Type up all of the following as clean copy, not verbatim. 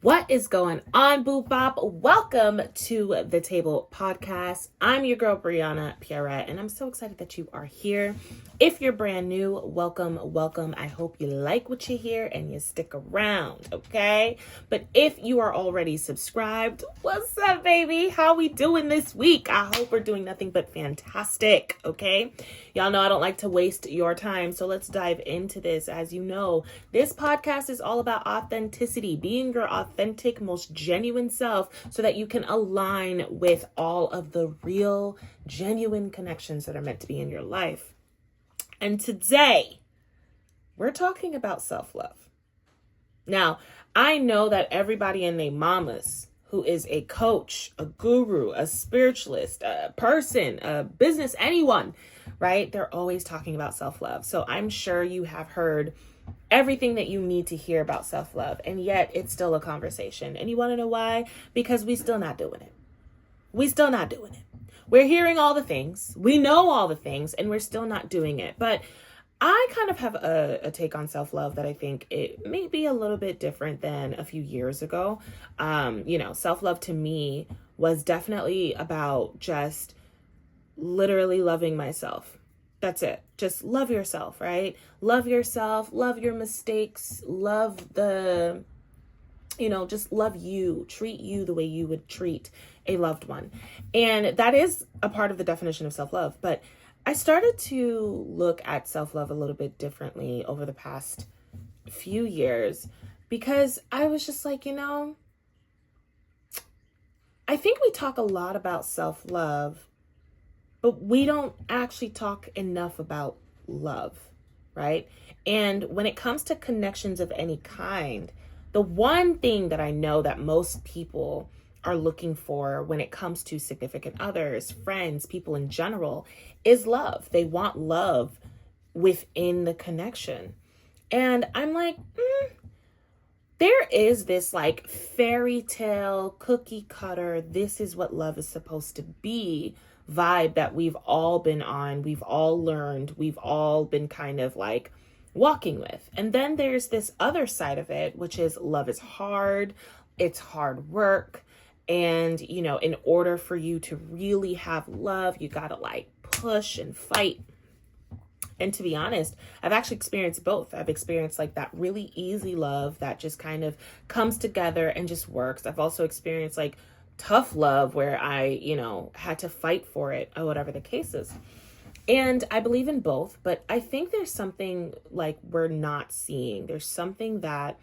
What is going on, Boo Bop? Welcome to the Table Podcast. I'm your girl, Briana Pierrette, and I'm so excited that you are here. If you're brand new, welcome. I hope you like what you hear and you stick around, okay? But if you are already subscribed, what's up, baby? How we doing this week? I hope we're doing nothing but fantastic, okay? Y'all know I don't like to waste your time, so let's dive into this. As you know, this podcast is all about authenticity, being your authentic, most genuine self so that you can align with all of the real, genuine connections that are meant to be in your life. And today, we're talking about self-love. Now, I know that everybody and their mamas who is a coach, a guru, a spiritualist, a person, a business, anyone, right? They're always talking about self-love. So I'm sure you have heard everything that you need to hear about self-love, and yet it's still a conversation. And you want to know why? Because we're still not doing it. We're hearing all the things, we know all the things, and we're still not doing it. But I kind of have a take on self-love that I think it may be a little bit different than a few years ago. Self-love to me was definitely about just literally loving myself. That's it. Just love yourself, right? Love yourself, love your mistakes, love just love you, treat you the way you would treat a loved one. And that is a part of the definition of self-love. But I started to look at self-love a little bit differently over the past few years because I was just like, I think we talk a lot about self-love, but we don't actually talk enough about love, right? And when it comes to connections of any kind, the one thing that I know that most people are looking for when it comes to significant others, friends, people in general, is love. They want love within the connection. And I'm like, there is this like fairy tale, cookie cutter, this is what love is supposed to be vibe that we've all been on, we've all learned, we've all been kind of like walking with. And then there's this other side of it, which is love is hard, it's hard work. And, in order for you to really have love, you gotta like push and fight. And to be honest, I've actually experienced both. I've experienced like that really easy love that just kind of comes together and just works. I've also experienced like tough love where I, had to fight for it or whatever the case is. And I believe in both, but I think there's something like we're not seeing. There's something that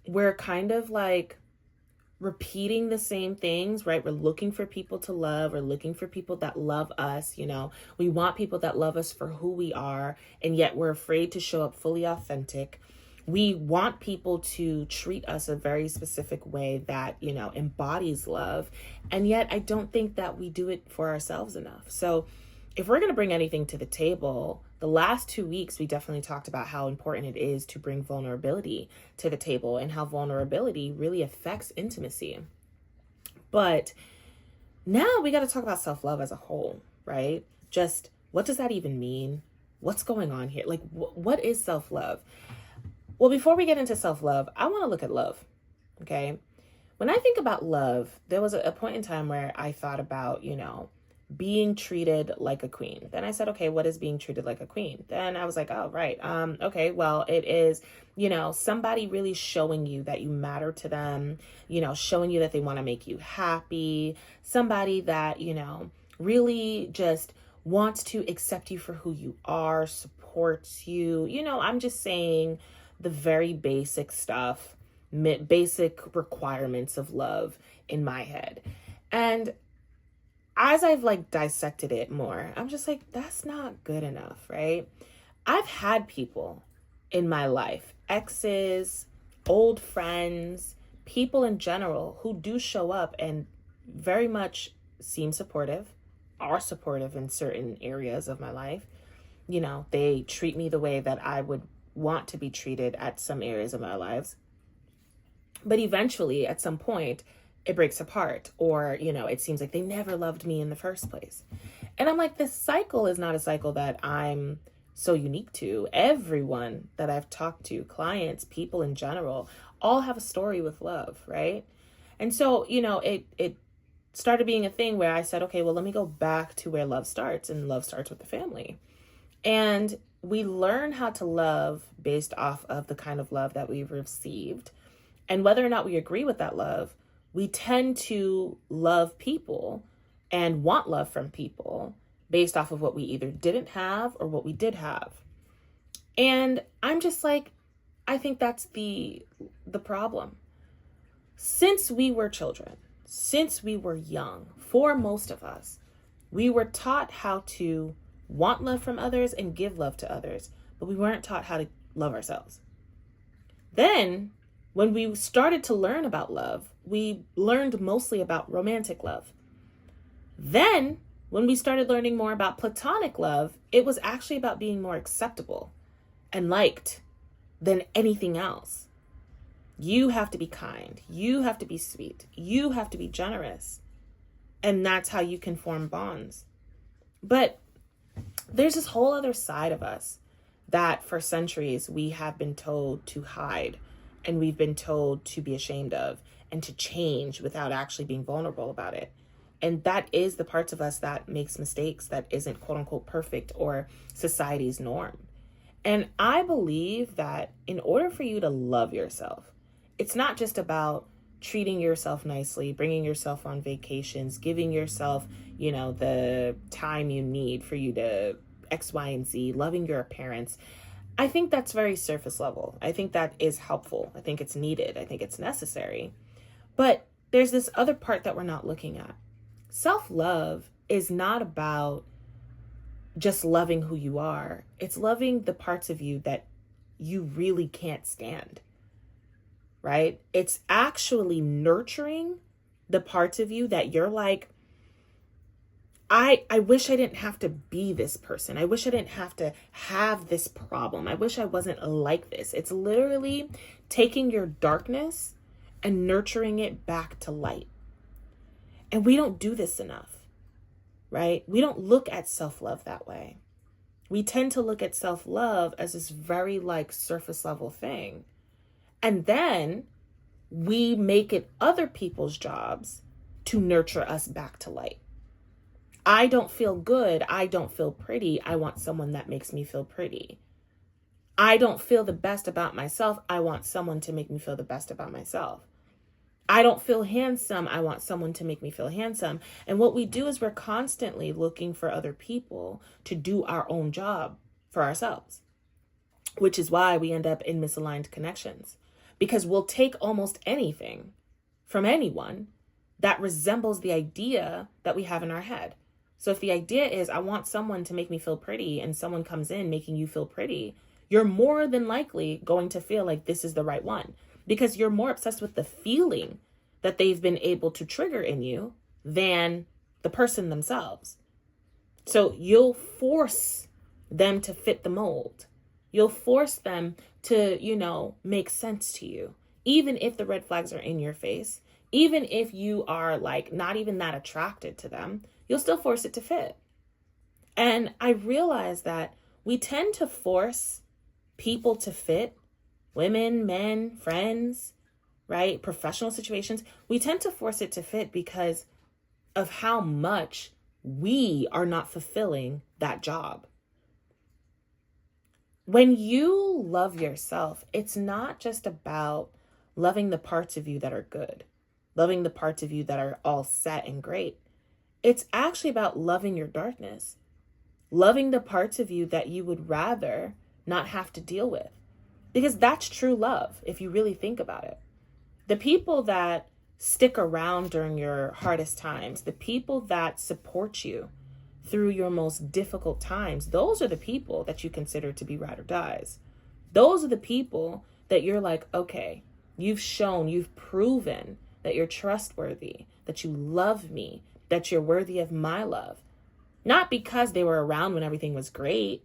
we're kind of like repeating the same things, right? We're looking for people to love. We're looking for people that love us. We want people that love us for who we are, and yet we're afraid to show up fully authentic. We want people to treat us a very specific way that, embodies love. And yet I don't think that we do it for ourselves enough. So if we're going to bring anything to the table, the last 2 weeks, we definitely talked about how important it is to bring vulnerability to the table and how vulnerability really affects intimacy. But now we got to talk about self-love as a whole, right? Just what does that even mean? What's going on here? Like, what is self-love? Well, before we get into self-love, I want to look at love, okay? When I think about love, there was a point in time where I thought about, being treated like a queen. Then I said, okay, what is being treated like a queen? Then I was like, oh, right. Okay, well, it is, somebody really showing you that you matter to them, showing you that they want to make you happy. Somebody that, really just wants to accept you for who you are, supports you. I'm just saying the very basic stuff, basic requirements of love in my head. And as I've like dissected it more, I'm just like, that's not good enough, right? I've had people in my life, exes, old friends, people in general who do show up and very much seem supportive, are supportive in certain areas of my life. They treat me the way that I would want to be treated at some areas of my lives. But eventually, at some point, it breaks apart, or, it seems like they never loved me in the first place. And I'm like, this cycle is not a cycle that I'm so unique to. Everyone that I've talked to, clients, people in general, all have a story with love, right? And so, it started being a thing where I said, okay, well, let me go back to where love starts, and love starts with the family. And we learn how to love based off of the kind of love that we've received. And whether or not we agree with that love, we tend to love people and want love from people based off of what we either didn't have or what we did have. And I'm just like, I think that's the problem. Since we were children, since we were young, for most of us, we were taught how to want love from others and give love to others, but we weren't taught how to love ourselves. Then, when we started to learn about love, we learned mostly about romantic love. Then, when we started learning more about platonic love, it was actually about being more acceptable and liked than anything else. You have to be kind. You have to be sweet. You have to be generous. And that's how you can form bonds. But there's this whole other side of us that for centuries we have been told to hide, and we've been told to be ashamed of and to change without actually being vulnerable about it. And that is the parts of us that makes mistakes, that isn't quote unquote perfect or society's norm. And I believe that in order for you to love yourself, it's not just about treating yourself nicely, bringing yourself on vacations, giving yourself, the time you need for you to X, Y, and Z, loving your appearance. I think that's very surface level. I think that is helpful. I think it's needed. I think it's necessary. But there's this other part that we're not looking at. Self-love is not about just loving who you are. It's loving the parts of you that you really can't stand, right? It's actually nurturing the parts of you that you're like, I wish I didn't have to be this person. I wish I didn't have to have this problem. I wish I wasn't like this. It's literally taking your darkness and nurturing it back to light. And we don't do this enough, right? We don't look at self-love that way. We tend to look at self-love as this very surface level thing. And then we make it other people's jobs to nurture us back to light. I don't feel good. I don't feel pretty. I want someone that makes me feel pretty. I don't feel the best about myself. I want someone to make me feel the best about myself. I don't feel handsome. I want someone to make me feel handsome. And what we do is we're constantly looking for other people to do our own job for ourselves, which is why we end up in misaligned connections, because we'll take almost anything from anyone that resembles the idea that we have in our head. So if the idea is I want someone to make me feel pretty, and someone comes in making you feel pretty, you're more than likely going to feel like this is the right one, because you're more obsessed with the feeling that they've been able to trigger in you than the person themselves. So you'll force them to fit the mold. You'll force them to, make sense to you, even if the red flags are in your face, even if you are not even that attracted to them, you'll still force it to fit. And I realize that we tend to force people to fit, women, men, friends, right? Professional situations. We tend to force it to fit because of how much we are not fulfilling that job. When you love yourself, it's not just about loving the parts of you that are good, loving the parts of you that are all set and great. It's actually about loving your darkness, loving the parts of you that you would rather not have to deal with, because that's true love if you really think about it. The people that stick around during your hardest times, the people that support you through your most difficult times, those are the people that you consider to be ride or dies. Those are the people that you're like, okay, you've proven that you're trustworthy, that you love me, that you're worthy of my love. Not because they were around when everything was great,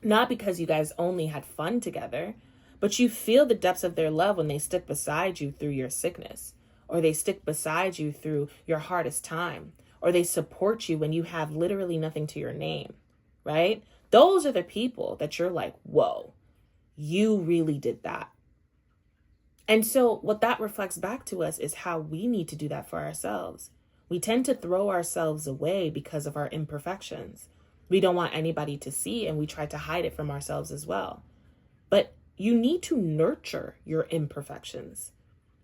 not because you guys only had fun together, but you feel the depths of their love when they stick beside you through your sickness, or they stick beside you through your hardest time, or they support you when you have literally nothing to your name, right? Those are the people that you're like, whoa, you really did that. And so what that reflects back to us is how we need to do that for ourselves. We tend to throw ourselves away because of our imperfections. We don't want anybody to see, and we try to hide it from ourselves as well. But you need to nurture your imperfections.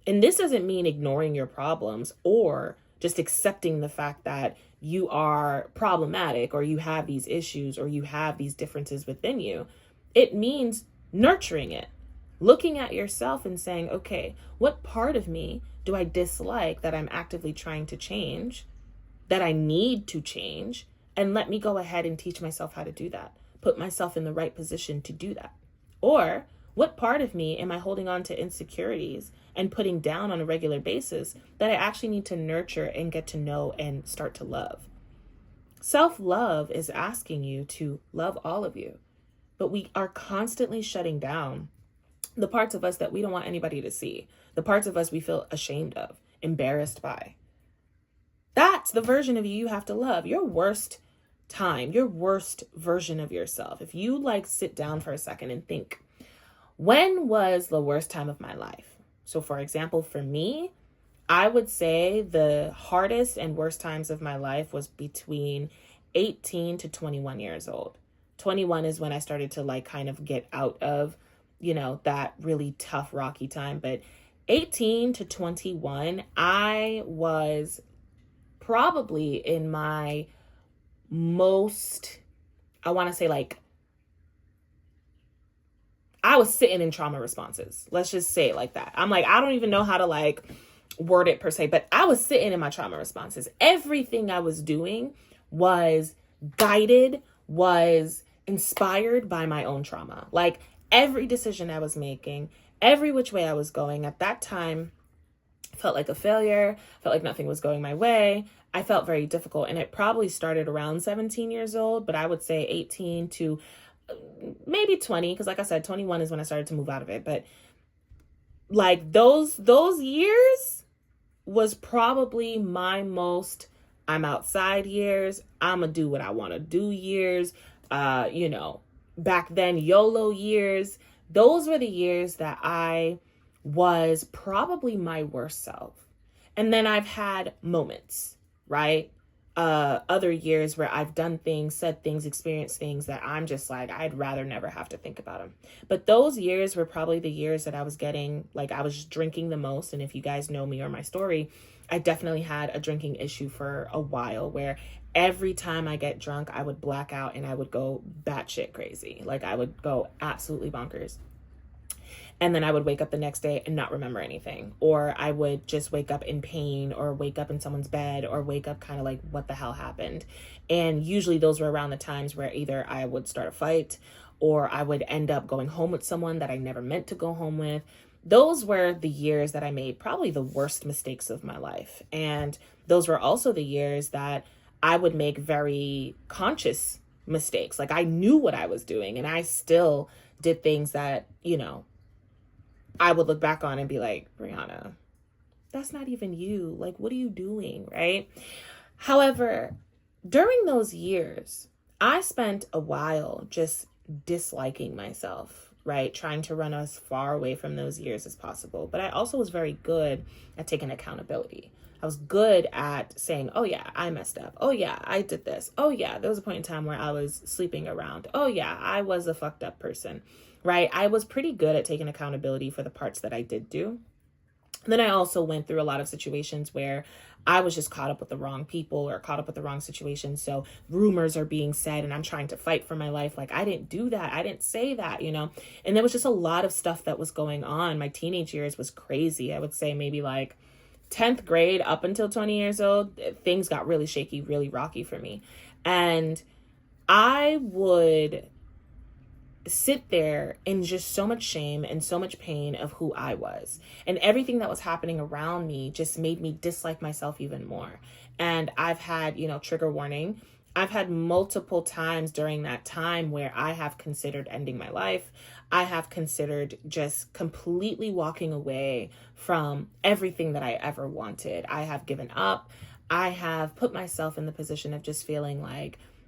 And this doesn't mean ignoring your problems or just accepting the fact that you are problematic or you have these issues or you have these differences within you. It means nurturing it, looking at yourself and saying, okay, what part of me do I dislike that I'm actively trying to change, that I need to change? And let me go ahead and teach myself how to do that, put myself in the right position to do that. Or what part of me am I holding on to insecurities and putting down on a regular basis that I actually need to nurture and get to know and start to love? Self-love is asking you to love all of you, but we are constantly shutting down the parts of us that we don't want anybody to see, the parts of us we feel ashamed of, embarrassed by. That's the version of you have to love. Your worst time, your worst version of yourself. If you sit down for a second and think, when was the worst time of my life? So for example, for me, I would say the hardest and worst times of my life was between 18 to 21 years old. 21 is when I started to kind of get out of, that really tough, rocky time. But 18 to 21, I was probably in my most, I want to say I was sitting in trauma responses. Let's just say it like that. I'm I don't even know how to word it per se, but I was sitting in my trauma responses. Everything I was doing was guided, was inspired by my own trauma. Every decision I was making, every which way I was going at that time felt like a failure, felt like nothing was going my way. I felt very difficult. And it probably started around 17 years old, but I would say 18 to maybe 20, because like I said, 21 is when I started to move out of it. But those years was probably my most I'm outside years. I'm gonna do what I want to do years. Back then, YOLO years. Those were the years that I was probably my worst self. And then I've had moments, right? Other years where I've done things, said things, experienced things that I'm just I'd rather never have to think about them. But those years were probably the years that I was getting, I was drinking the most. And if you guys know me or my story, I definitely had a drinking issue for a while where every time I get drunk, I would black out and I would go batshit crazy. I would go absolutely bonkers. And then I would wake up the next day and not remember anything. Or I would just wake up in pain or wake up in someone's bed or wake up kind of what the hell happened. And usually those were around the times where either I would start a fight or I would end up going home with someone that I never meant to go home with. Those were the years that I made probably the worst mistakes of my life. And those were also the years that I would make very conscious mistakes. I knew what I was doing and I still did things that, I would look back on and be like, Briana, that's not even you. What are you doing? Right? However, during those years, I spent a while just disliking myself, right? Trying to run as far away from those years as possible. But I also was very good at taking accountability. I was good at saying, oh yeah, I messed up. Oh yeah, I did this. Oh yeah, there was a point in time where I was sleeping around. Oh yeah, I was a fucked up person. Right? I was pretty good at taking accountability for the parts that I did do. And then I also went through a lot of situations where I was just caught up with the wrong people or caught up with the wrong situations. So rumors are being said and I'm trying to fight for my life. I didn't do that. I didn't say that, And there was just a lot of stuff that was going on. My teenage years was crazy. I would say maybe 10th grade up until 20 years old, things got really shaky, really rocky for me. And I would sit there in just so much shame and so much pain of who I was. And everything that was happening around me just made me dislike myself even more. And I've had, trigger warning. I've had multiple times during that time where I have considered ending my life. I have considered just completely walking away from everything that I ever wanted. I have given up. I have put myself in the position of just feeling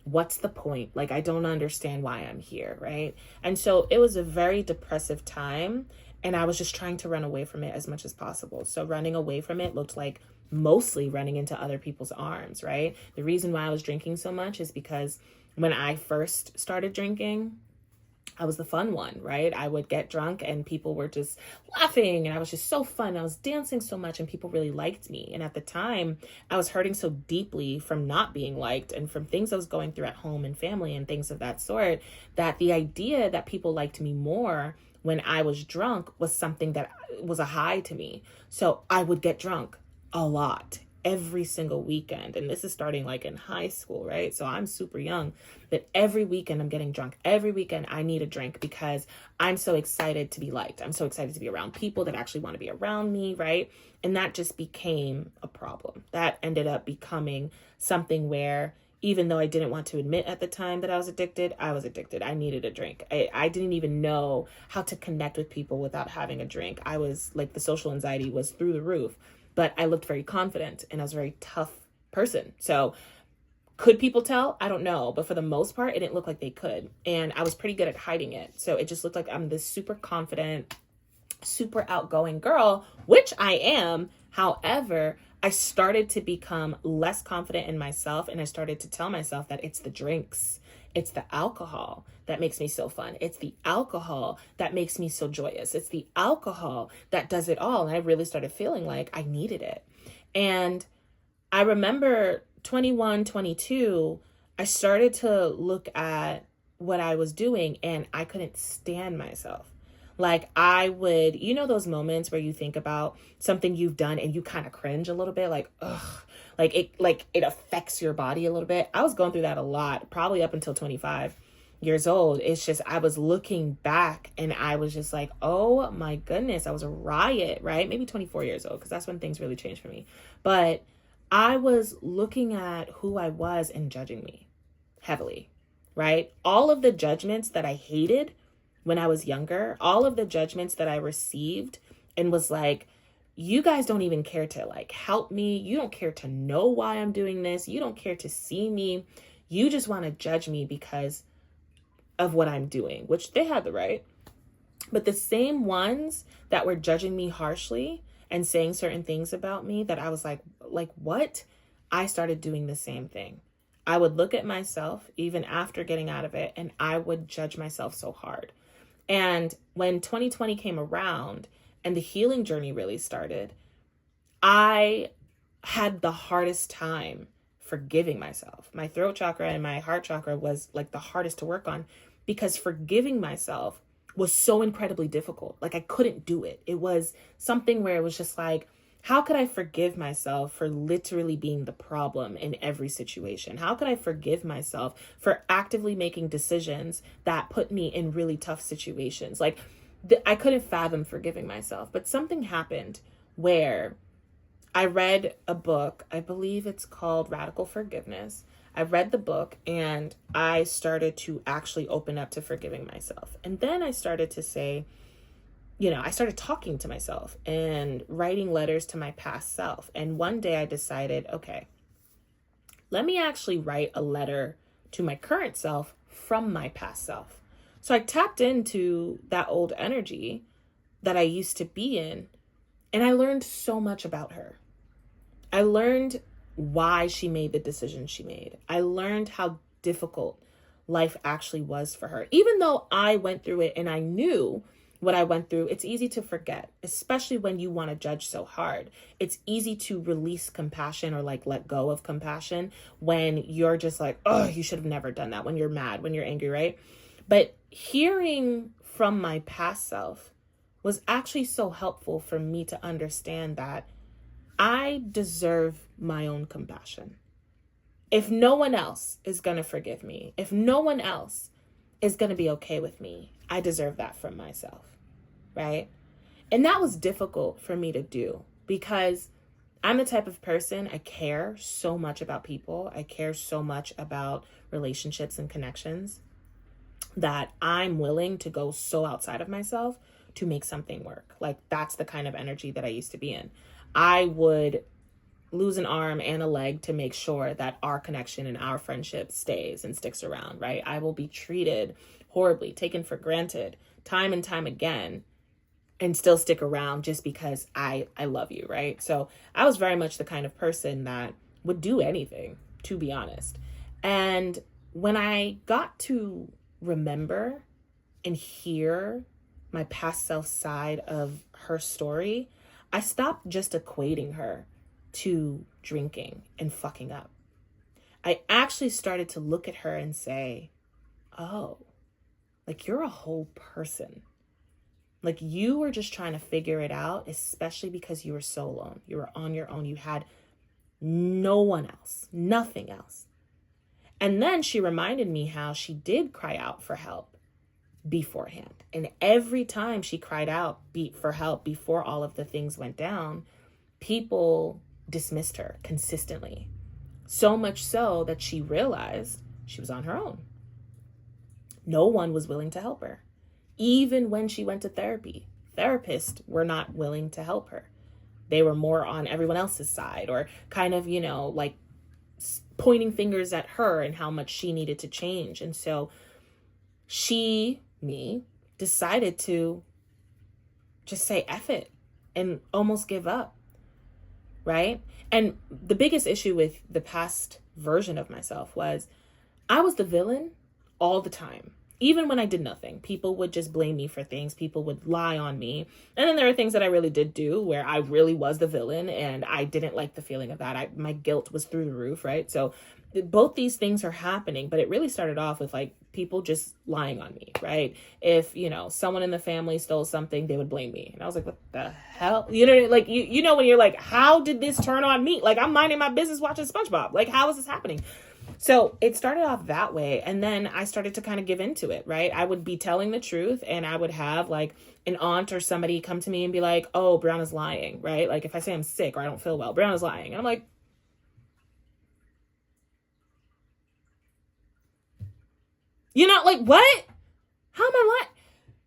what's the point? I don't understand why I'm here, right? And so it was a very depressive time. And I was just trying to run away from it as much as possible. So running away from it looked like mostly running into other people's arms, right? The reason why I was drinking so much is because when I first started drinking, I was the fun one, right? I would get drunk and people were just laughing and I was just so fun. I was dancing so much and people really liked me. And at the time, I was hurting so deeply from not being liked and from things I was going through at home and family and things of that sort, that the idea that people liked me more when I was drunk was something that was a high to me. So I would get drunk a lot every single weekend. And this is starting like in high school, right? So I'm super young, but every weekend I'm getting drunk. Every weekend I need a drink because I'm so excited to be liked. I'm so excited to be around people that actually want to be around me, right? And that just became a problem. That ended up becoming something where even though I didn't want to admit at the time that I was addicted, I was addicted. I needed a drink. I didn't even know how to connect with people without having a drink. I was like, the social anxiety was through the roof. But I looked very confident and I was a very tough person. So could people tell? I don't know. But for the most part, it didn't look like they could. And I was pretty good at hiding it. So it just looked like I'm this super confident, super outgoing girl, which I am. However, I started to become less confident in myself. And I started to tell myself that it's the drinks. It's the alcohol that makes me so fun. It's the alcohol that makes me so joyous. It's the alcohol that does it all. And I really started feeling like I needed it. And I remember 21, 22, I started to look at what I was doing and I couldn't stand myself. Like I would, those moments where you think about something you've done and you kind of cringe a little bit, like, ugh, like it affects your body a little bit. I was going through that a lot, probably up until 25 years old. It's just, I was looking back and I was just like, oh my goodness, I was a riot, right? Maybe 24 years old, because that's when things really changed for me. But I was looking at who I was and judging me heavily, right? All of the judgments that I hated when I was younger, all of the judgments that I received and was like, you guys don't even care to like help me. You don't care to know why I'm doing this. You don't care to see me. You just want to judge me because of what I'm doing, which they had the right. But the same ones that were judging me harshly and saying certain things about me that I was like what? I started doing the same thing. I would look at myself even after getting out of it and I would judge myself so hard. And when 2020 came around and the healing journey really started, I had the hardest time forgiving myself. My throat chakra and my heart chakra was like the hardest to work on because forgiving myself was so incredibly difficult. Like I couldn't do it. It was something where it was just like, how could I forgive myself for literally being the problem in every situation? How could I forgive myself for actively making decisions that put me in really tough situations? Like I couldn't fathom forgiving myself, but something happened where I read a book. I believe it's called Radical Forgiveness. I read the book and I started to actually open up to forgiving myself. And then I started to say, I started talking to myself and writing letters to my past self. And one day I decided, okay, let me actually write a letter to my current self from my past self. So I tapped into that old energy that I used to be in, and I learned so much about her. I learned why she made the decisions she made. I learned how difficult life actually was for her. Even though I went through it and I knew what I went through, it's easy to forget, especially when you want to judge so hard. It's easy to release compassion or like let go of compassion when you're just like, oh, you should have never done that, when you're mad, when you're angry, right? But hearing from my past self was actually so helpful for me to understand that I deserve my own compassion. If no one else is going to forgive me, if no one else is going to be okay with me, I deserve that from myself, right? And that was difficult for me to do because I'm the type of person, I care so much about people. I care so much about relationships and connections that I'm willing to go so outside of myself to make something work. Like that's the kind of energy that I used to be in. I would lose an arm and a leg to make sure that our connection and our friendship stays and sticks around, right? I will be treated horribly, taken for granted time and time again and still stick around just because I love you, right? So I was very much the kind of person that would do anything, to be honest. And when I got to remember and hear my past self side of her story, I stopped just equating her to drinking and fucking up. I actually started to look at her and say, oh, like you're a whole person. Like you were just trying to figure it out, especially because you were so alone. You were on your own. You had no one else, nothing else. And then she reminded me how she did cry out for help beforehand. And every time she cried out for help before all of the things went down, people dismissed her consistently. So much so that she realized she was on her own. No one was willing to help her. Even when she went to therapy, therapists were not willing to help her. They were more on everyone else's side, or kind of, like pointing fingers at her and how much she needed to change. And so me, decided to just say F it and almost give up, right? And the biggest issue with the past version of myself was I was the villain all the time. Even when I did nothing, people would just blame me for things. People would lie on me. And then there are things that I really did do where I really was the villain and I didn't like the feeling of that. My guilt was through the roof, right? So both these things are happening, but it really started off with like people just lying on me, right? If, someone in the family stole something, they would blame me. And I was like, what the hell? Like, when you're like, how did this turn on me? Like I'm minding my business watching SpongeBob. Like, how is this happening? So it started off that way. And then I started to kind of give into it, right? I would be telling the truth and I would have like an aunt or somebody come to me and be like, oh, Briana's lying, right? Like if I say I'm sick or I don't feel well, Briana's lying. And I'm like, like what? How am I lying?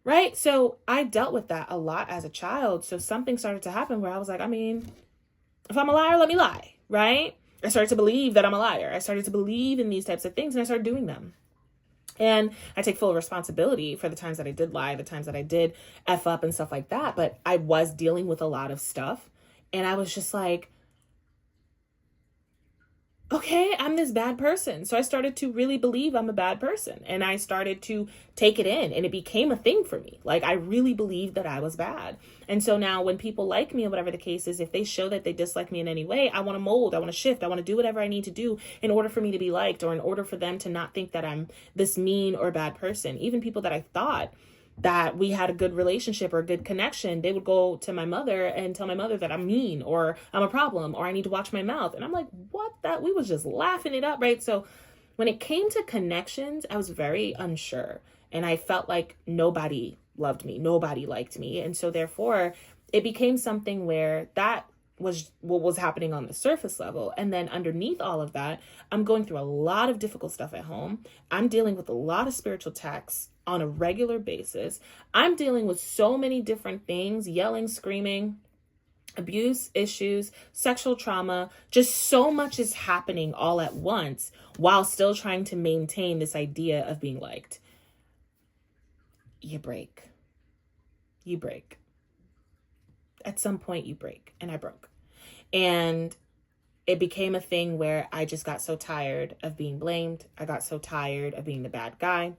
Right? So I dealt with that a lot as a child. So something started to happen where I was like, if I'm a liar, let me lie, right? I started to believe that I'm a liar. I started to believe in these types of things and I started doing them. And I take full responsibility for the times that I did lie, the times that I did F up and stuff like that. But I was dealing with a lot of stuff. And I was just like, okay, I'm this bad person. So I started to really believe I'm a bad person. And I started to take it in and it became a thing for me. Like I really believed that I was bad. And so now when people like me or whatever the case is, if they show that they dislike me in any way, I want to mold, I want to shift, I want to do whatever I need to do in order for me to be liked or in order for them to not think that I'm this mean or bad person. Even people that I thought that we had a good relationship or a good connection, they would go to my mother and tell my mother that I'm mean or I'm a problem or I need to watch my mouth. And I'm like, what? That we was just laughing it up, right? So when it came to connections, I was very unsure and I felt like nobody loved me, nobody liked me. And so therefore it became something where that was what was happening on the surface level. And then underneath all of that, I'm going through a lot of difficult stuff at home. I'm dealing with a lot of spiritual attacks on a regular basis. I'm dealing with so many different things, yelling, screaming, abuse issues, sexual trauma, just so much is happening all at once while still trying to maintain this idea of being liked. You break. At some point you break, and I broke. And it became a thing where I just got so tired of being blamed. I got so tired of being the bad guy,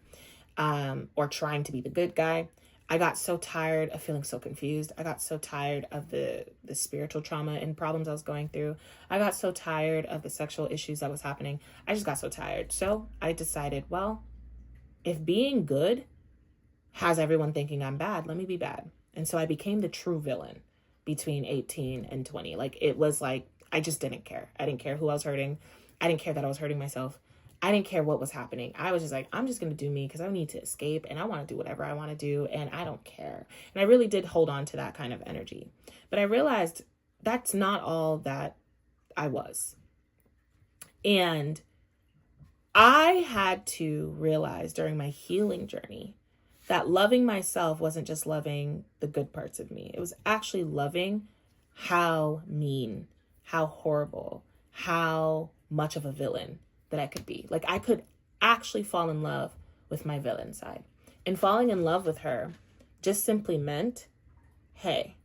or trying to be the good guy. I got so tired of feeling so confused. I got so tired of the spiritual trauma and problems I was going through. I got so tired of the sexual issues that was happening. I just got so tired. So I decided, well, if being good has everyone thinking I'm bad, let me be bad. And so I became the true villain between 18 and 20. Like it was like, I just didn't care. I didn't care who I was hurting. I didn't care that I was hurting myself. I didn't care what was happening. I was just like, I'm just going to do me because I need to escape and I want to do whatever I want to do and I don't care. And I really did hold on to that kind of energy. But I realized that's not all that I was. And I had to realize during my healing journey that loving myself wasn't just loving the good parts of me. It was actually loving how mean, how horrible, how much of a villain that I could be. Like I could actually fall in love with my villain side. And falling in love with her just simply meant hey,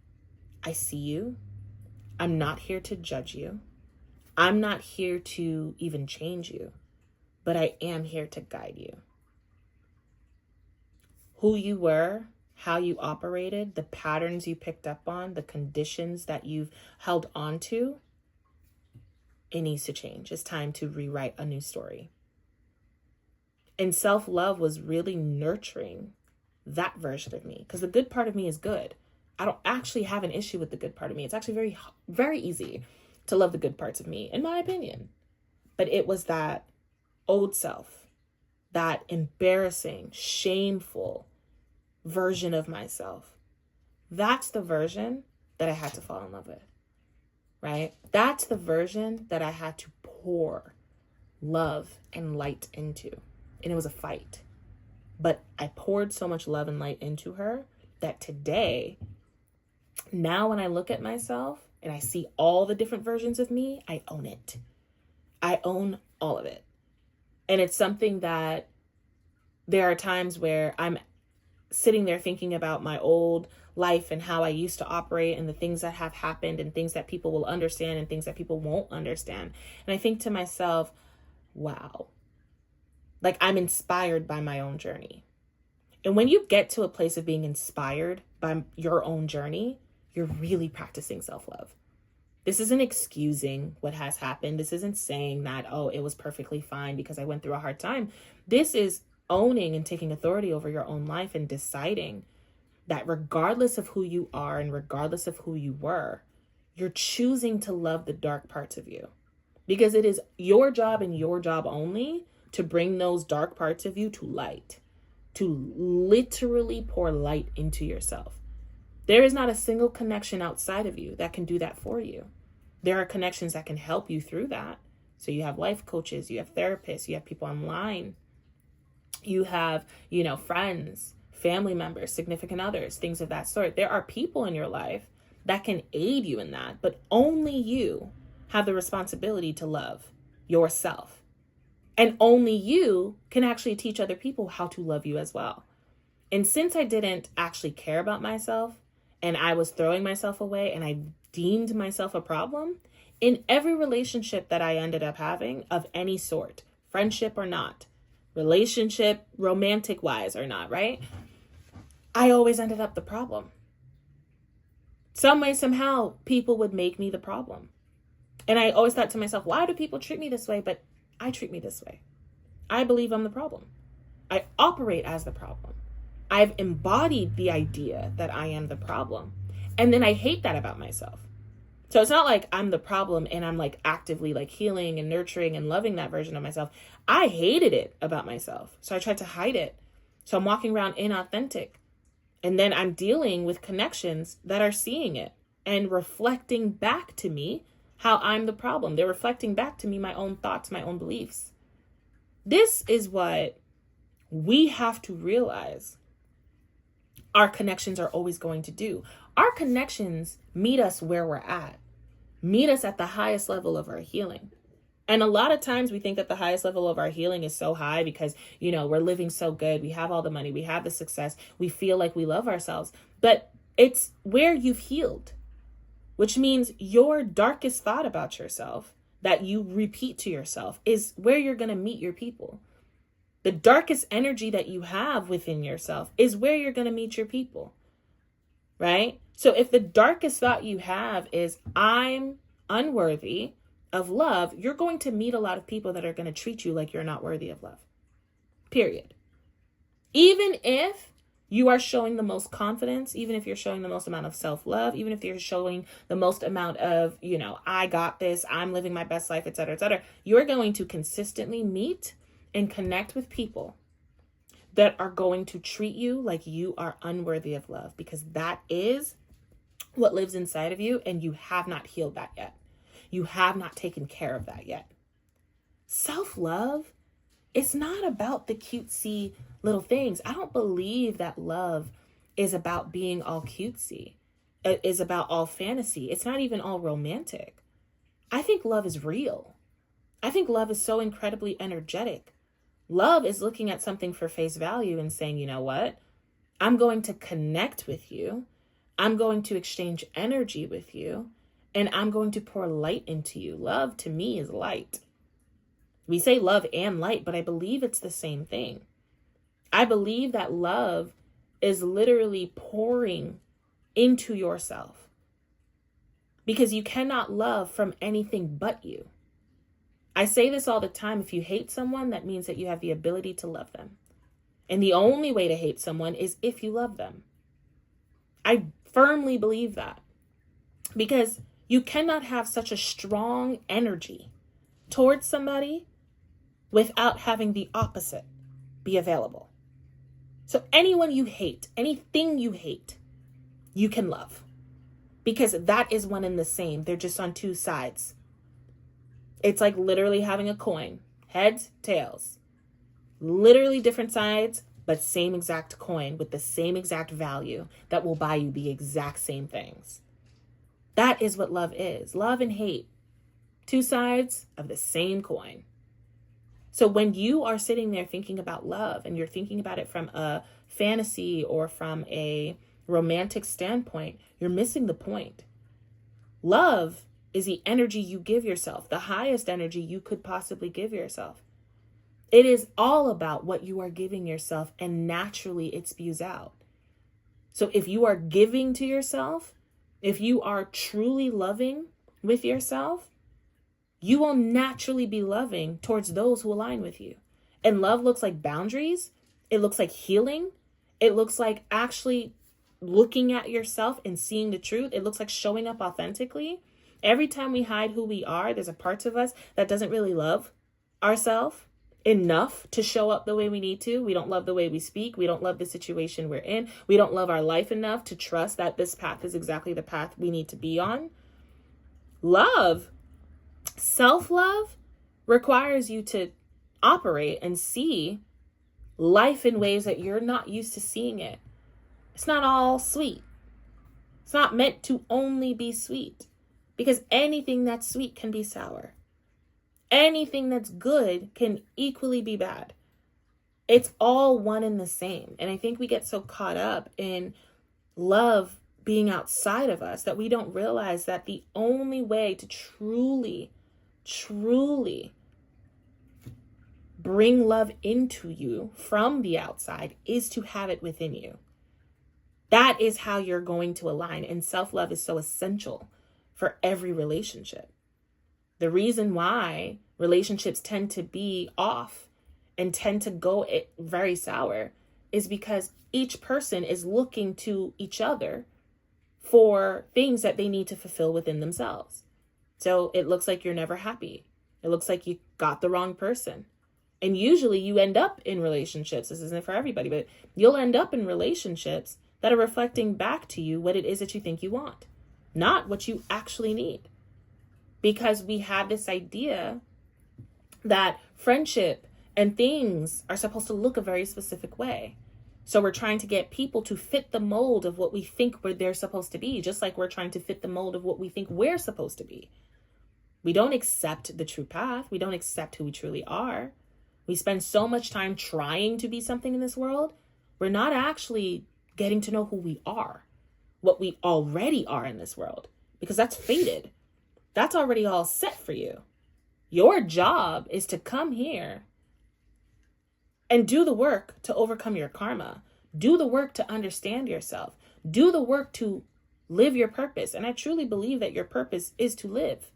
I see you. I'm not here to judge you. I'm not here to even change you, but I am here to guide you. Who you were, how you operated, the patterns you picked up on, the conditions that you've held on to, it needs to change. It's time to rewrite a new story. And self-love was really nurturing that version of me, because the good part of me is good. I don't actually have an issue with the good part of me. It's actually very, very easy to love the good parts of me, in my opinion. But it was that old self, that embarrassing, shameful version of myself. That's the version that I had to fall in love with, right? That's the version that I had to pour love and light into. And it was a fight. But I poured so much love and light into her that today, now when I look at myself and I see all the different versions of me, I own it. I own all of it. And it's something that there are times where I'm sitting there thinking about my old life and how I used to operate and the things that have happened and things that people will understand and things that people won't understand. And I think to myself, wow, like I'm inspired by my own journey. And when you get to a place of being inspired by your own journey, you're really practicing self-love. This isn't excusing what has happened. This isn't saying that, oh, it was perfectly fine because I went through a hard time. This is owning and taking authority over your own life and deciding that regardless of who you are and regardless of who you were, you're choosing to love the dark parts of you. Because it is your job and your job only to bring those dark parts of you to light, to literally pour light into yourself. There is not a single connection outside of you that can do that for you. There are connections that can help you through that. So you have life coaches, you have therapists, you have people online, you have, friends, family members, significant others, things of that sort. There are people in your life that can aid you in that, but only you have the responsibility to love yourself. And only you can actually teach other people how to love you as well. And since I didn't actually care about myself and I was throwing myself away and I deemed myself a problem, in every relationship that I ended up having of any sort, friendship or not, relationship, romantic wise or not, right? I always ended up the problem. Some way, somehow, people would make me the problem. And I always thought to myself, why do people treat me this way? But I treat me this way. I believe I'm the problem. I operate as the problem. I've embodied the idea that I am the problem. And then I hate that about myself. So it's not like I'm the problem and I'm like actively like healing and nurturing and loving that version of myself. I hated it about myself. So I tried to hide it. So I'm walking around inauthentic. And then I'm dealing with connections that are seeing it and reflecting back to me how I'm the problem. They're reflecting back to me my own thoughts, my own beliefs. This is what we have to realize our connections are always going to do. Our connections meet us where we're at, meet us at the highest level of our healing. And a lot of times we think that the highest level of our healing is so high because, we're living so good. We have all the money. We have the success. We feel like we love ourselves. But it's where you've healed, which means your darkest thought about yourself that you repeat to yourself is where you're going to meet your people. The darkest energy that you have within yourself is where you're going to meet your people, right? So if the darkest thought you have is I'm unworthy of love, you're going to meet a lot of people that are going to treat you like you're not worthy of love, period. Even if you are showing the most confidence, even if you're showing the most amount of self-love, even if you're showing the most amount of, I got this, I'm living my best life, et cetera, you're going to consistently meet and connect with people that are going to treat you like you are unworthy of love, because that is what lives inside of you and you have not healed that yet. You have not taken care of that yet. Self-love, it's not about the cutesy little things. I don't believe that love is about being all cutesy. It is about all fantasy. It's not even all romantic. I think love is real. I think love is so incredibly energetic. Love is looking at something for face value and saying, you know what? I'm going to connect with you. I'm going to exchange energy with you, and I'm going to pour light into you. Love to me is light. We say love and light, but I believe it's the same thing. I believe that love is literally pouring into yourself, because you cannot love from anything but you. I say this all the time. If you hate someone, that means that you have the ability to love them. And the only way to hate someone is if you love them. I firmly believe that, because you cannot have such a strong energy towards somebody without having the opposite be available. So anyone you hate, anything you hate, you can love, because that is one and the same. They're just on two sides. It's like literally having a coin, heads, tails, literally different sides, but same exact coin with the same exact value that will buy you the exact same things. That is what love is. Love and hate, two sides of the same coin. So when you are sitting there thinking about love, and you're thinking about it from a fantasy or from a romantic standpoint, you're missing the point. Love is the energy you give yourself, the highest energy you could possibly give yourself. It is all about what you are giving yourself, and naturally it spews out. So if you are giving to yourself, if you are truly loving with yourself, you will naturally be loving towards those who align with you. And love looks like boundaries. It looks like healing. It looks like actually looking at yourself and seeing the truth. It looks like showing up authentically. Every time we hide who we are, there's a part of us that doesn't really love ourselves enough to show up the way we need to. We don't love the way we speak. We don't love the situation we're in. We don't love our life enough to trust that this path is exactly the path we need to be on. Love, self-love, requires you to operate and see life in ways that you're not used to seeing it. It's not all sweet. It's not meant to only be sweet, because anything that's sweet can be sour. Anything that's good can equally be bad. It's all one and the same. And I think we get so caught up in love being outside of us that we don't realize that the only way to truly bring love into you from the outside is to have it within you. That is how you're going to align. And self-love is so essential for every relationship. The reason why relationships tend to be off and tend to go very sour is because each person is looking to each other for things that they need to fulfill within themselves. So it looks like you're never happy. It looks like you got the wrong person. And usually you end up in relationships, this isn't for everybody, but you'll end up in relationships that are reflecting back to you what it is that you think you want, not what you actually need. Because we have this idea that friendship and things are supposed to look a very specific way. So we're trying to get people to fit the mold of what we think they're supposed to be, just like we're trying to fit the mold of what we think we're supposed to be. We don't accept the true path. We don't accept who we truly are. We spend so much time trying to be something in this world. We're not actually getting to know who we are, what we already are in this world, because that's fated. That's already all set for you. Your job is to come here and do the work to overcome your karma. Do the work to understand yourself. Do the work to live your purpose. And I truly believe that your purpose is to live.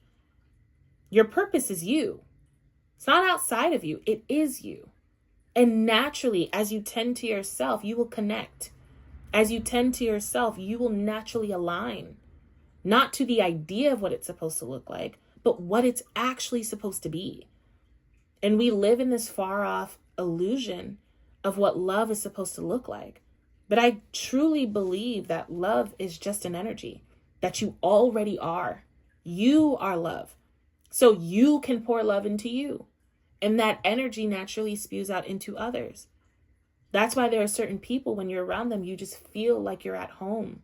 Your purpose is you. It's not outside of you. It is you. And naturally, as you tend to yourself, you will connect. As you tend to yourself, you will naturally align. Not to the idea of what it's supposed to look like, but what it's actually supposed to be. And we live in this far off illusion of what love is supposed to look like. But I truly believe that love is just an energy that you already are. You are love. So you can pour love into you. And that energy naturally spews out into others. That's why there are certain people, when you're around them, you just feel like you're at home,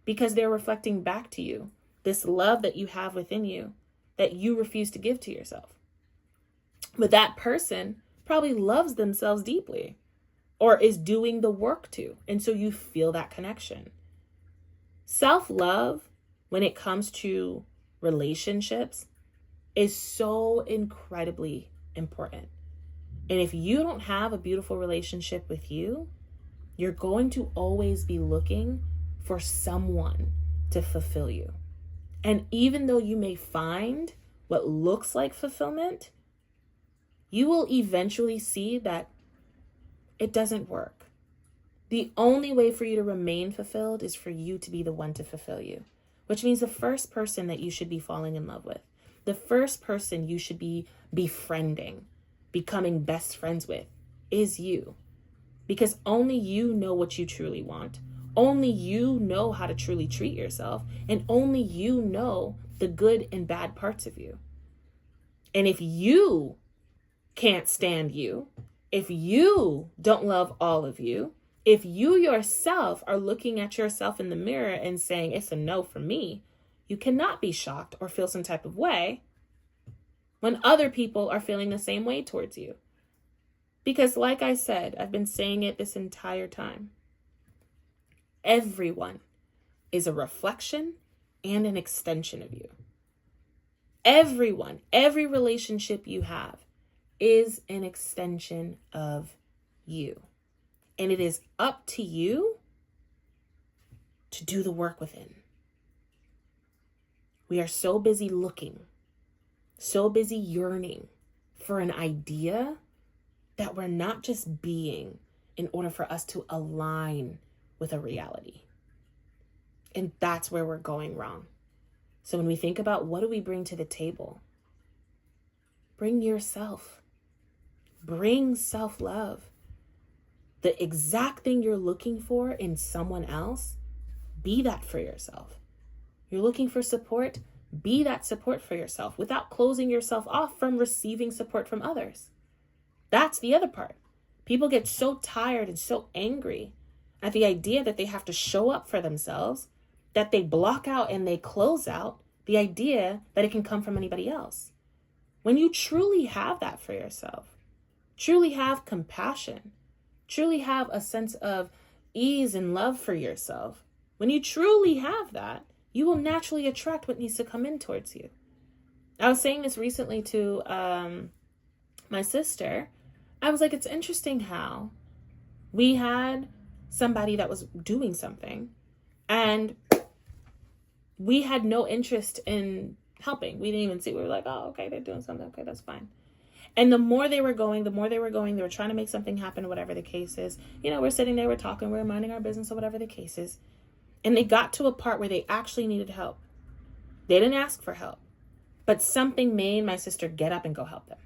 because they're reflecting back to you this love that you have within you that you refuse to give to yourself. But that person probably loves themselves deeply or is doing the work to. And so you feel that connection. Self-love, when it comes to relationships, is so incredibly important. And if you don't have a beautiful relationship with you, you're going to always be looking for someone to fulfill you. And even though you may find what looks like fulfillment, you will eventually see that it doesn't work. The only way for you to remain fulfilled is for you to be the one to fulfill you, which means the first person that you should be falling in love with, the first person you should be befriending, becoming best friends with, is you. Because only you know what you truly want. Only you know how to truly treat yourself. And only you know the good and bad parts of you. And if you can't stand you, if you don't love all of you, if you yourself are looking at yourself in the mirror and saying it's a no for me, you cannot be shocked or feel some type of way when other people are feeling the same way towards you. Because like I said, I've been saying it this entire time. Everyone is a reflection and an extension of you. Everyone, every relationship you have is an extension of you. And it is up to you to do the work within. We are so busy looking, so busy yearning for an idea that we're not just being in order for us to align with a reality. And that's where we're going wrong. So when we think about what do we bring to the table, bring yourself. Bring self-love. The exact thing you're looking for in someone else, be that for yourself. You're looking for support, be that support for yourself without closing yourself off from receiving support from others. That's the other part. People get so tired and so angry at the idea that they have to show up for themselves that they block out and they close out the idea that it can come from anybody else. When you truly have that for yourself, truly have compassion, truly have a sense of ease and love for yourself, when you truly have that, you will naturally attract what needs to come in towards you. I was saying this recently to my sister. I was like, it's interesting how we had somebody that was doing something and we had no interest in helping. We didn't even see. We were like, oh, okay, they're doing something. Okay, that's fine. And the more they were going, they were trying to make something happen, whatever the case is. You know, we're sitting there, we're talking, we're minding our business or whatever the case is. And they got to a part where they actually needed help. They didn't ask for help, but something made my sister get up and go help them.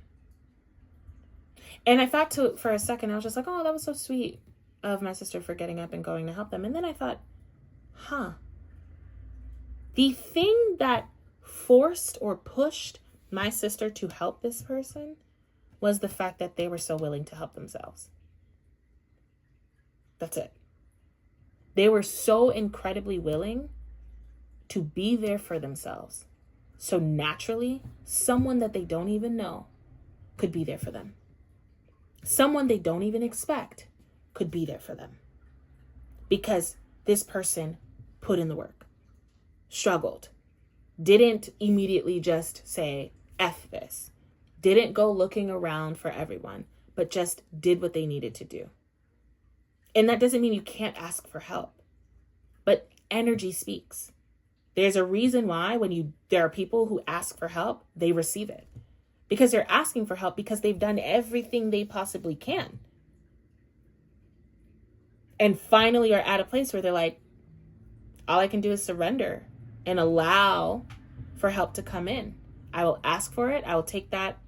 And I thought for a second, I was just like, oh, that was so sweet of my sister for getting up and going to help them. And then I thought, the thing that forced or pushed my sister to help this person was the fact that they were so willing to help themselves. That's it. They were so incredibly willing to be there for themselves. So naturally, someone that they don't even know could be there for them. Someone they don't even expect could be there for them. Because this person put in the work, struggled, didn't immediately just say, F this, didn't go looking around for everyone, but just did what they needed to do. And that doesn't mean you can't ask for help, but energy speaks. There's a reason why there are people who ask for help, they receive it. Because they're asking for help because they've done everything they possibly can. And finally are at a place where they're like, all I can do is surrender and allow for help to come in. I will ask for it. I will take that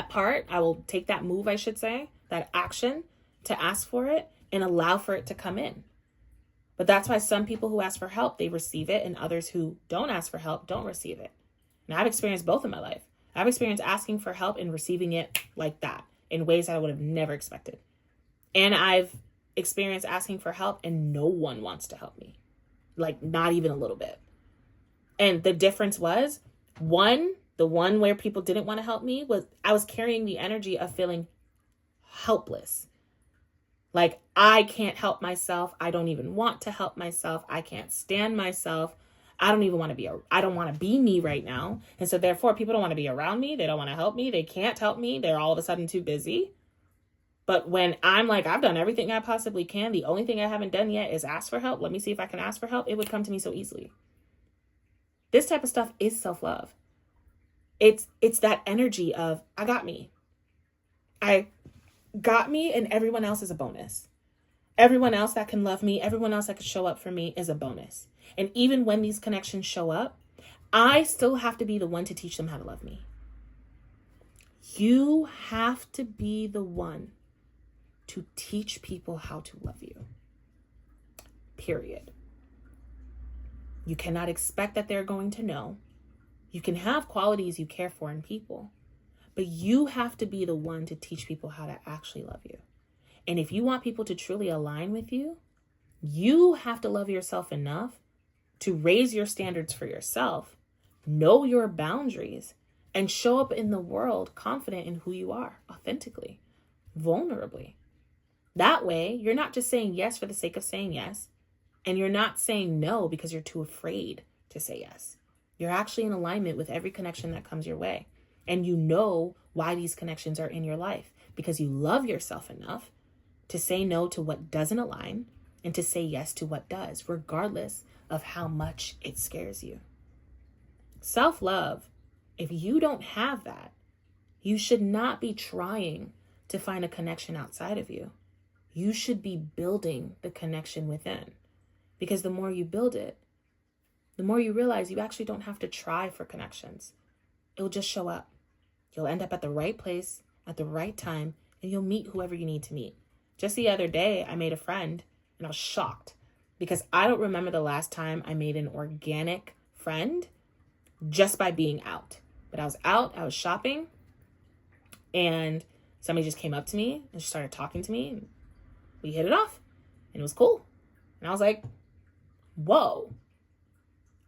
part. I will take that move, I should say, that action to ask for it and allow for it to come in. But that's why some people who ask for help, they receive it, and others who don't ask for help don't receive it. And I've experienced both in my life. I've experienced asking for help and receiving it like that in ways that I would have never expected. And I've experienced asking for help and no one wants to help me. Like not even a little bit. And the difference was, the one where people didn't want to help me was I was carrying the energy of feeling helpless. Like, I can't help myself. I don't even want to help myself. I can't stand myself. I don't even want to I don't want to be me right now. And so therefore, people don't want to be around me. They don't want to help me. They can't help me. They're all of a sudden too busy. But when I'm like, I've done everything I possibly can, the only thing I haven't done yet is ask for help. Let me see if I can ask for help. It would come to me so easily. This type of stuff is self-love. It's that energy of, I got me. I got me, and everyone else is a bonus. Everyone else that can love me, everyone else that can show up for me is a bonus. And even when these connections show up, I still have to be the one to teach them how to love me. You have to be the one to teach people how to love you. Period. You cannot expect that they're going to know. You can have qualities you care for in people, but you have to be the one to teach people how to actually love you. And if you want people to truly align with you, you have to love yourself enough to raise your standards for yourself, know your boundaries, and show up in the world confident in who you are, authentically, vulnerably. That way, you're not just saying yes for the sake of saying yes, and you're not saying no because you're too afraid to say yes. You're actually in alignment with every connection that comes your way. And you know why these connections are in your life, because you love yourself enough to say no to what doesn't align and to say yes to what does, regardless of how much it scares you. Self-love, if you don't have that, you should not be trying to find a connection outside of you. You should be building the connection within, because the more you build it, the more you realize you actually don't have to try for connections. It'll just show up. You'll end up at the right place at the right time, and you'll meet whoever you need to meet. Just the other day, I made a friend, and I was shocked because I don't remember the last time I made an organic friend just by being out. But I was out, I was shopping, and somebody just came up to me and started talking to me, and we hit it off, and it was cool. And I was like, whoa.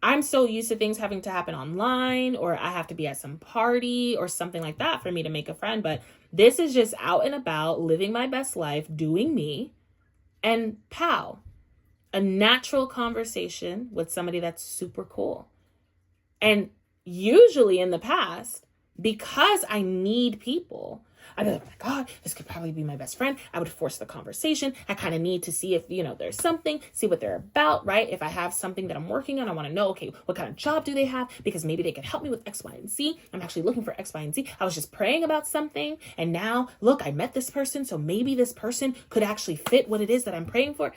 I'm so used to things having to happen online, or I have to be at some party or something like that for me to make a friend. But this is just out and about, living my best life, doing me, and pow, a natural conversation with somebody that's super cool. And usually in the past, because I need people, I'd be like, oh my God, this could probably be my best friend. I would force the conversation. I kind of need to see if, there's something, see what they're about, right? If I have something that I'm working on, I want to know, okay, what kind of job do they have? Because maybe they could help me with X, Y, and Z. I'm actually looking for X, Y, and Z. I was just praying about something. And now, look, I met this person. So maybe this person could actually fit what it is that I'm praying for.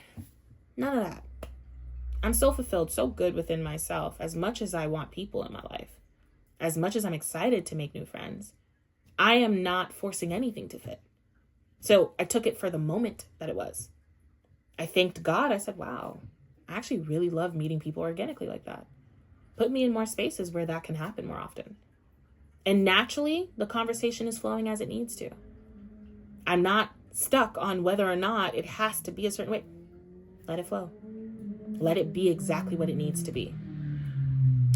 None of that. I'm so fulfilled, so good within myself, as much as I want people in my life, as much as I'm excited to make new friends. I am not forcing anything to fit. So I took it for the moment that it was. I thanked God. I said, wow, I actually really love meeting people organically like that. Put me in more spaces where that can happen more often. And naturally, the conversation is flowing as it needs to. I'm not stuck on whether or not it has to be a certain way. Let it flow. Let it be exactly what it needs to be.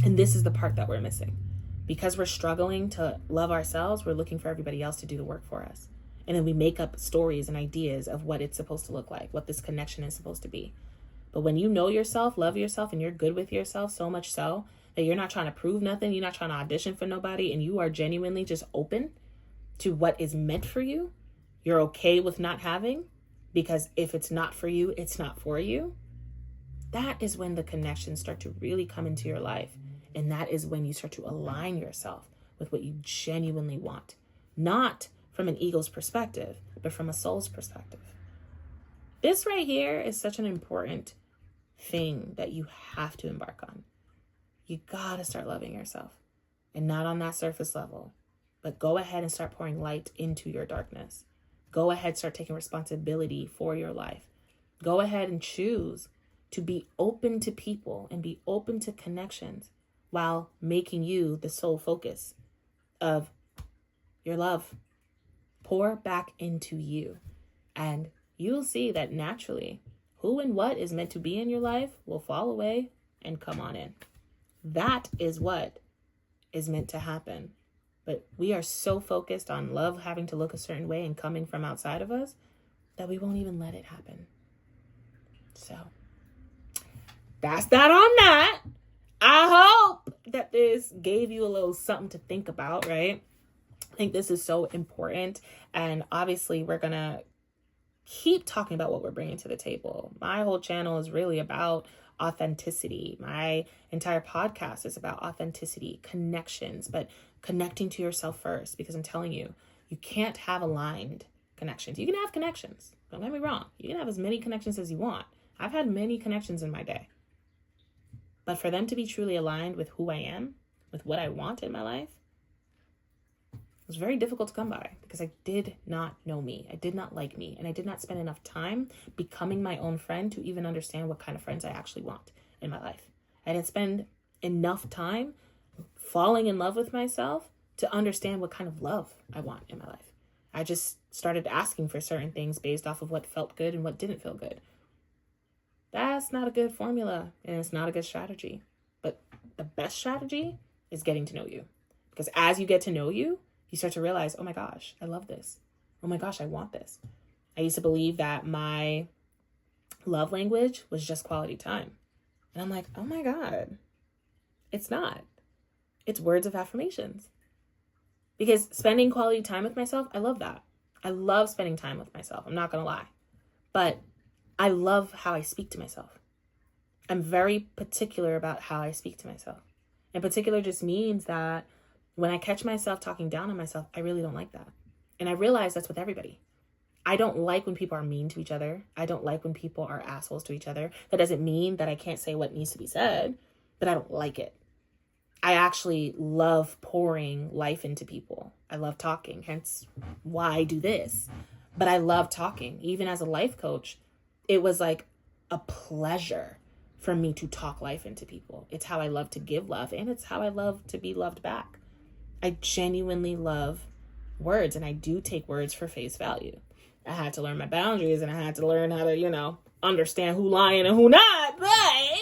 And this is the part that we're missing. Because we're struggling to love ourselves, we're looking for everybody else to do the work for us. And then we make up stories and ideas of what it's supposed to look like, what this connection is supposed to be. But when you know yourself, love yourself, and you're good with yourself, so much so that you're not trying to prove nothing, you're not trying to audition for nobody, and you are genuinely just open to what is meant for you, you're okay with not having, because if it's not for you, it's not for you. That is when the connections start to really come into your life. And that is when you start to align yourself with what you genuinely want. Not from an ego's perspective, but from a soul's perspective. This right here is such an important thing that you have to embark on. You gotta start loving yourself. And not on that surface level. But go ahead and start pouring light into your darkness. Go ahead, start taking responsibility for your life. Go ahead and choose to be open to people and be open to connections, while making you the sole focus of your love. Pour back into you. And you'll see that naturally, who and what is meant to be in your life will fall away and come on in. That is what is meant to happen. But we are so focused on love having to look a certain way and coming from outside of us that we won't even let it happen. So that's that on that. I hope that this gave you a little something to think about, right? I think this is so important. And obviously, we're going to keep talking about what we're bringing to the table. My whole channel is really about authenticity. My entire podcast is about authenticity, connections, but connecting to yourself first, because I'm telling you, you can't have aligned connections. You can have connections. Don't get me wrong. You can have as many connections as you want. I've had many connections in my day. But for them to be truly aligned with who I am, with what I want in my life, it was very difficult to come by, because I did not know me. I did not like me. And I did not spend enough time becoming my own friend to even understand what kind of friends I actually want in my life. I didn't spend enough time falling in love with myself to understand what kind of love I want in my life. I just started asking for certain things based off of what felt good and what didn't feel good. That's not a good formula, and it's not a good strategy. But the best strategy is getting to know you. Because as you get to know you, you start to realize, oh my gosh, I love this. Oh my gosh, I want this. I used to believe that my love language was just quality time. And I'm like, oh my God, it's not. It's words of affirmations. Because spending quality time with myself, I love that. I love spending time with myself. I'm not going to lie. But I love how I speak to myself. I'm very particular about how I speak to myself. In particular just means that when I catch myself talking down on myself, I really don't like that. And I realize that's with everybody. I don't like when people are mean to each other. I don't like when people are assholes to each other. That doesn't mean that I can't say what needs to be said, but I don't like it. I actually love pouring life into people. I love talking, hence why I do this. But I love talking. Even as a life coach, it was like a pleasure for me to talk life into people. It's how I love to give love, and it's how I love to be loved back. I genuinely love words, and I do take words for face value. I had to learn my boundaries, and I had to learn how to, understand who lying and who not. But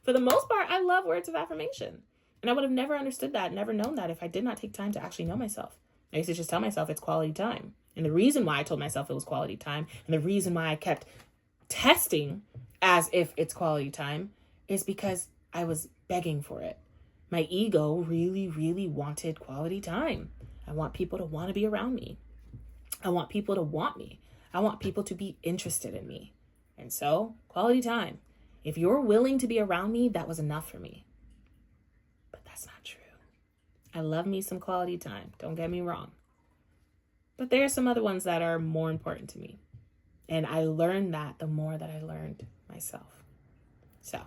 for the most part, I love words of affirmation. And I would have never understood that, never known that if I did not take time to actually know myself. I used to just tell myself it's quality time. And the reason why I told myself it was quality time, and the reason why I kept testing as if it's quality time, is because I was begging for it. My ego really, really wanted quality time. I want people to want to be around me. I want people to want me. I want people to be interested in me. And so, quality time. If you're willing to be around me, that was enough for me. But that's not true. I love me some quality time. Don't get me wrong. But there are some other ones that are more important to me. And I learned that the more that I learned myself. So,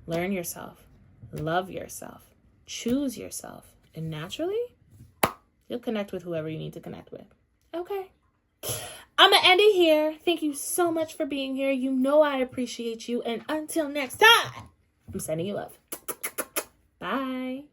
learn yourself. Love yourself. Choose yourself. And naturally, you'll connect with whoever you need to connect with. Okay. I'm going to end it here. Thank you so much for being here. You know I appreciate you. And until next time, I'm sending you love. Bye.